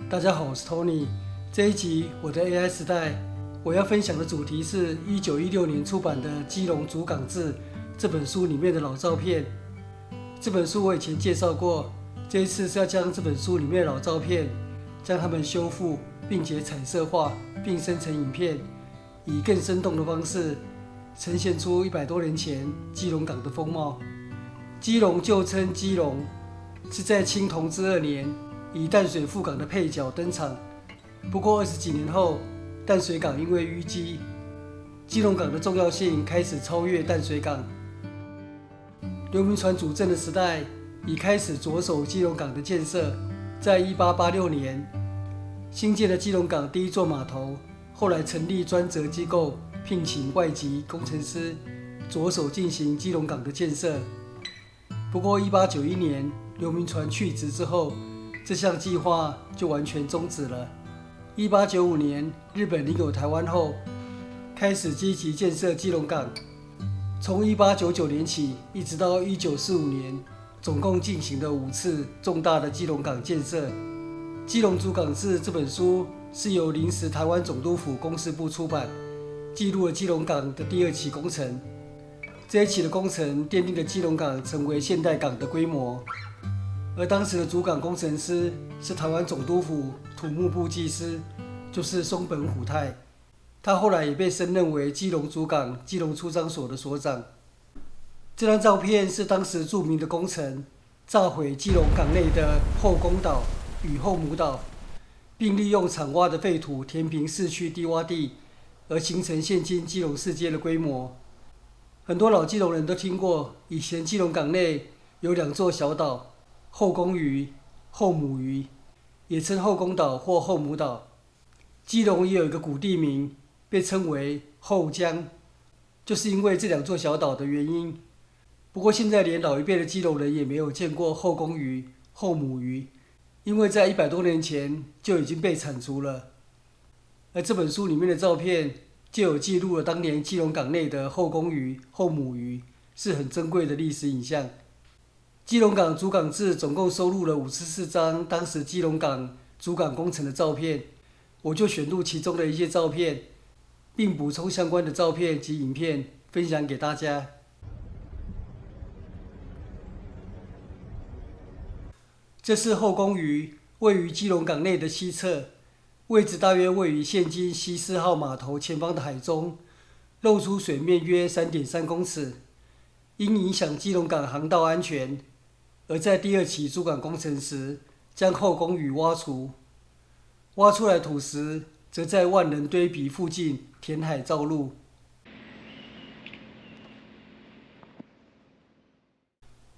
大家好，我是 Tony。这一集我的 AI 时代，我要分享的主题是1916年出版的《基隆主港志》这本书里面的老照片。这本书我以前介绍过，这一次是要将这本书里面的老照片，将它们修复，并且彩色化，并生成影片，以更生动的方式呈现出100多年前基隆港的风貌。基隆旧称基隆，是在清同治2年以淡水副港的配角登场。不过20几年后，淡水港因为淤积，基隆港的重要性开始超越淡水港。刘铭传主政的时代，已开始着手基隆港的建设。在1886年，新建的基隆港第一座码头，后来成立专责机构，聘请外籍工程师，着手进行基隆港的建设。不过1891年，刘铭传去职之后，这项计划就完全终止了。1895年，日本领有台湾后，开始积极建设基隆港。从1899年起，一直到1945年，总共进行了5次重大的基隆港建设。《基隆主港志》这本书是由临时台湾总督府公事部出版，记录了基隆港的第2期工程。这一期的工程奠定了基隆港成为现代港的规模。而当时的主港工程师是台湾总督府土木部技师，就是松本虎太。他后来也被升任为基隆主港基隆出张所的所长。这张照片是当时著名的工程炸毁基隆港内的后公岛与后母岛，并利用铲挖的废土填平市区低洼地，而形成现今基隆市街的规模。很多老基隆人都听过，以前基隆港内有2座小岛，后公屿、后母屿，也称后公岛或后母岛。基隆也有一个古地名，被称为后江，就是因为这2座小岛的原因。不过现在连老一辈的基隆人也没有见过后公屿、后母屿，因为在100多年前就已经被铲除了。而这本书里面的照片就有记录了当年基隆港内的后公屿、后母屿，是很珍贵的历史影像。基隆港主港志总共收录了54张当时基隆港主港工程的照片，我就选录其中的一些照片，并补充相关的照片及影片分享给大家。这是后公屿，位于基隆港内的西侧，位置大约位于现今西4号码头前方的海中，露出水面约 3.3 公尺。因影响基隆港航道安全，而在第2期主港工程时，将后公屿挖除。挖出来土石，则在万人堆鼻附近填海造陆。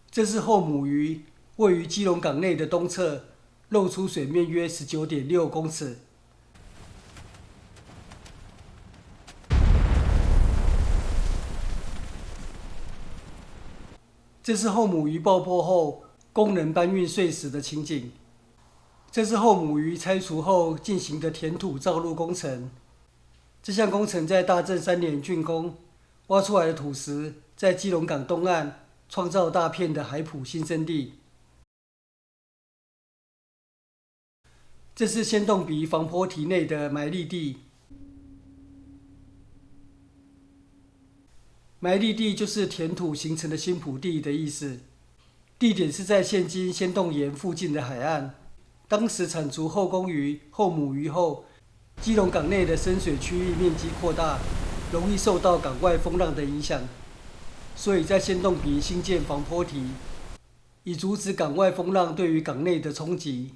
这是后母屿，位于基隆港内的东侧，露出水面约 19.6 公尺。这是后母屿爆破后工人搬运碎石的情景。这是后母屿拆除后进行的填土造陆工程。这项工程在大正3年竣工，挖出来的土石在基隆港东岸创造大片的海埔新生地。这是仙洞鼻防波堤内的埋立地。埋立地就是填土形成的新埔地的意思，地点是在现今仙洞岩附近的海岸。当时铲除后公屿、后母屿后，基隆港内的深水区域面积扩大，容易受到港外风浪的影响，所以在仙洞鼻兴建防波堤，以阻止港外风浪对于港内的冲击。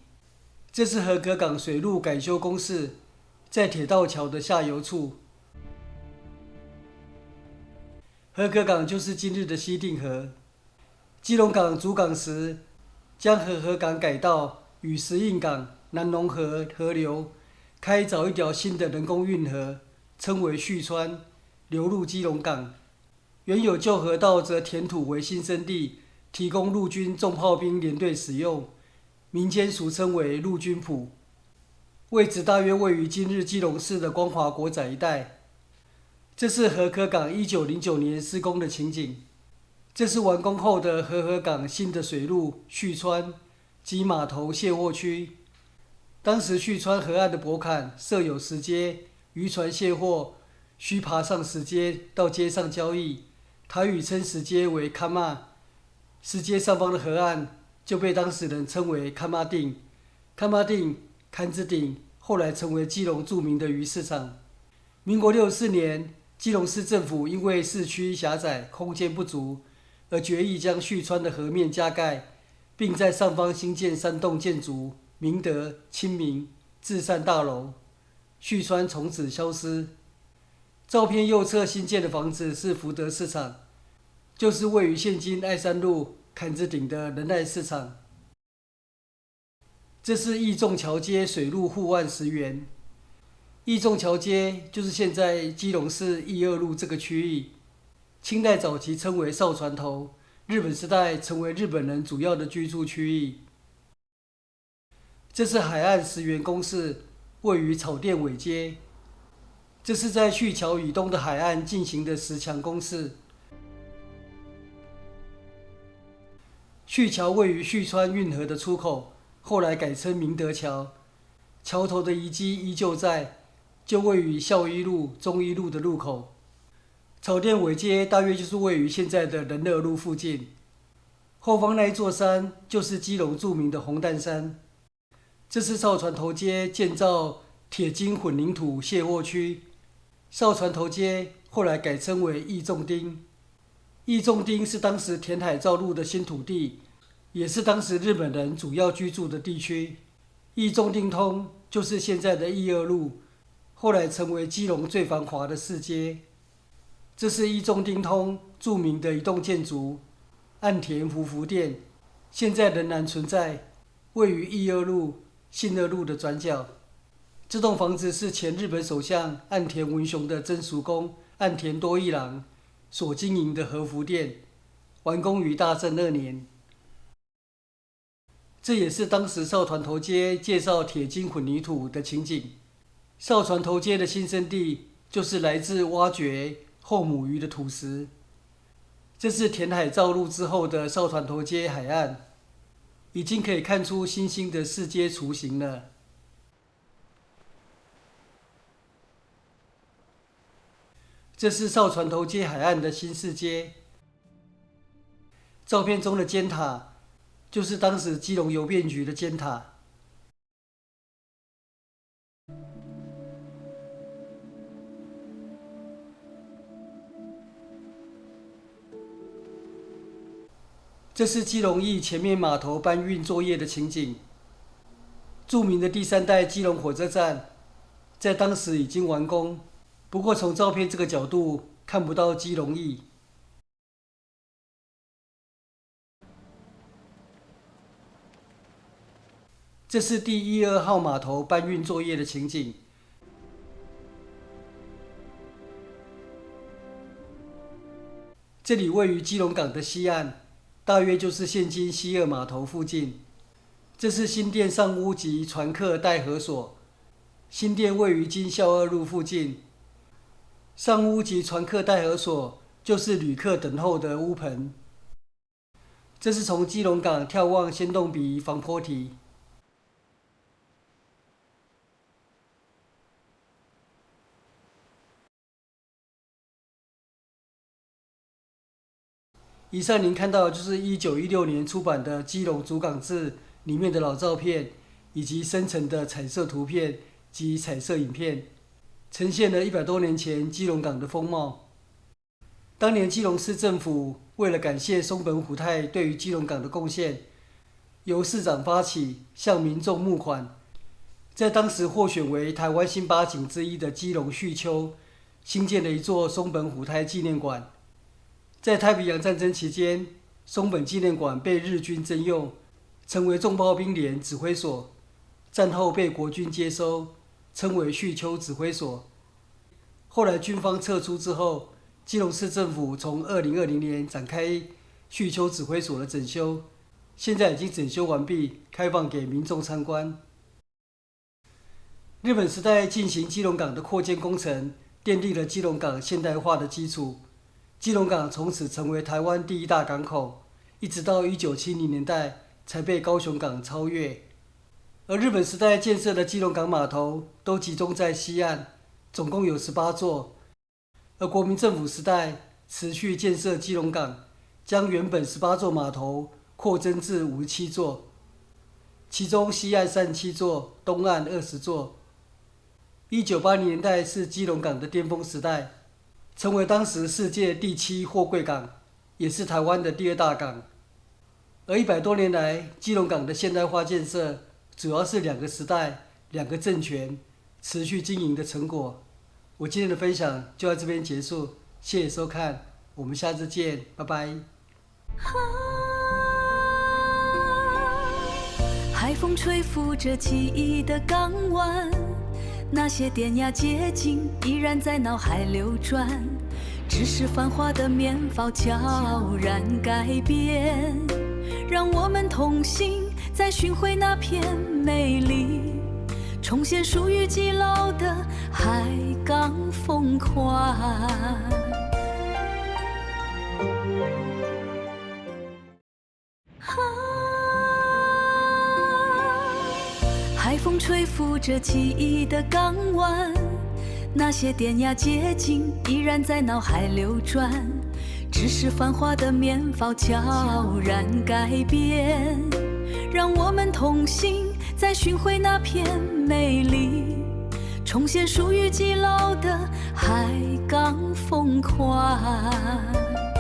这是和歌港水路改修工事，在铁道桥的下游处。和歌港就是今日的西定河。基隆港主港时，将和合港改道与石印港、南农河河流开凿一条新的人工运河，称为旭川，流入基隆港。原有旧河道则填土为新生地，提供陆军重炮兵联队使用，民间俗称为陆军埔。位置大约位于今日基隆市的光华国仔一带。这是和歌港1909年施工的情景。这是完工后的和合港新的水路旭川及码头卸货区。当时旭川河岸的驳坎设有石阶，渔船卸货需爬上石阶到街上交易。台语称石阶为坎马，石阶上方的河岸就被当时人称为坎马町。坎马町、坎子顶后来成为基隆著名的鱼市场。民国64年，基隆市政府因为市区狭窄、空间不足，而决议将旭川的河面加盖，并在上方兴建3栋建筑：明德、清明、至善大楼。旭川从此消失。照片右侧新建的房子是福德市场，就是位于现今爱山路坎子顶的仁爱市场。这是义仲桥街水路护岸石垣。义仲桥街就是现在基隆市义二路这个区域，清代早期称为哨船头，日本时代成为日本人主要的居住区域。这是海岸石垣工事，位于草店尾街。这是在旭桥以东的海岸进行的石墙工事。旭桥位于旭川运河的出口，后来改称明德桥，桥头的遗迹依旧在，就位于孝一路、忠一路的路口。草店尾街大约就是位于现在的仁乐路附近。后方那一座山就是基隆著名的红蛋山。这是哨船头街建造铁筋混凝土卸货区。哨船头街后来改称为义仲町。义仲町是当时填海造陆的新土地，也是当时日本人主要居住的地区。义仲町通就是现在的义二路，后来成为基隆最繁华的市街。这是义仲町通著名的一栋建筑——岸田福福店，现在仍然存在，位于义二路、信二路的转角。这栋房子是前日本首相岸田文雄的曾叔公岸田多一郎所经营的和服店，完工于大正2年。这也是当时哨船头街介绍铁筋混凝土的情景。哨船头街的新生地就是来自挖掘后母鱼的土石。这是填海造陆之后的哨船头街海岸，已经可以看出新兴的市街雏形了。这是哨船头街海岸的新市街。照片中的尖塔就是当时基隆邮便局的尖塔。这是基隆驿前面码头搬运作业的情景。著名的第3代基隆火车站在当时已经完工，不过从照片这个角度看不到基隆驿。这是第12号码头搬运作业的情景。这里位于基隆港的西岸，大约就是现今西2码头附近。这是新店上屋及船客待合所，新店位于金孝2路附近。上屋及船客待合所就是旅客等候的屋棚。这是从基隆港眺望仙洞鼻防波堤。以上您看到的就是1916年出版的《基隆主港志》里面的老照片，以及生成的彩色图片及彩色影片，呈现了100多年前基隆港的风貌。当年基隆市政府为了感谢松本虎太对于基隆港的贡献，由市长发起向民众募款，在当时获选为台湾新8景之一的基隆旭丘，兴建了一座松本虎太纪念馆。在太平洋战争期间，松本纪念馆被日军征用，成为重炮兵连指挥所。战后被国军接收，称为旭丘指挥所。后来军方撤出之后，基隆市政府从2020年展开旭丘指挥所的整修，现在已经整修完毕，开放给民众参观。日本时代进行基隆港的扩建工程，奠定了基隆港现代化的基础。基隆港从此成为台湾第1大港口，一直到1970年代才被高雄港超越。而日本时代建设的基隆港码头都集中在西岸，总共有18座。而国民政府时代持续建设基隆港，将原本18座码头扩增至57座，其中西岸37座，东岸20座。1980年代是基隆港的巅峰时代，成为当时世界第7货柜港，也是台湾的第2大港。而100多年来，基隆港的现代化建设，主要是2个时代、2个政权持续经营的成果。我今天的分享就到这边结束，谢谢收看，我们下次见，拜拜。海风吹拂着记忆的港湾，那些典雅街景依然在脑海流转，只是繁华的面貌悄然改变，让我们同行，再寻回那片美丽，重现属于基佬的海港风款。海风吹拂着记忆的港湾，那些典雅街景依然在脑海流转，只是繁华的面貌悄然改变，让我们同行，再寻回那片美丽，重现属于基佬的海港风款。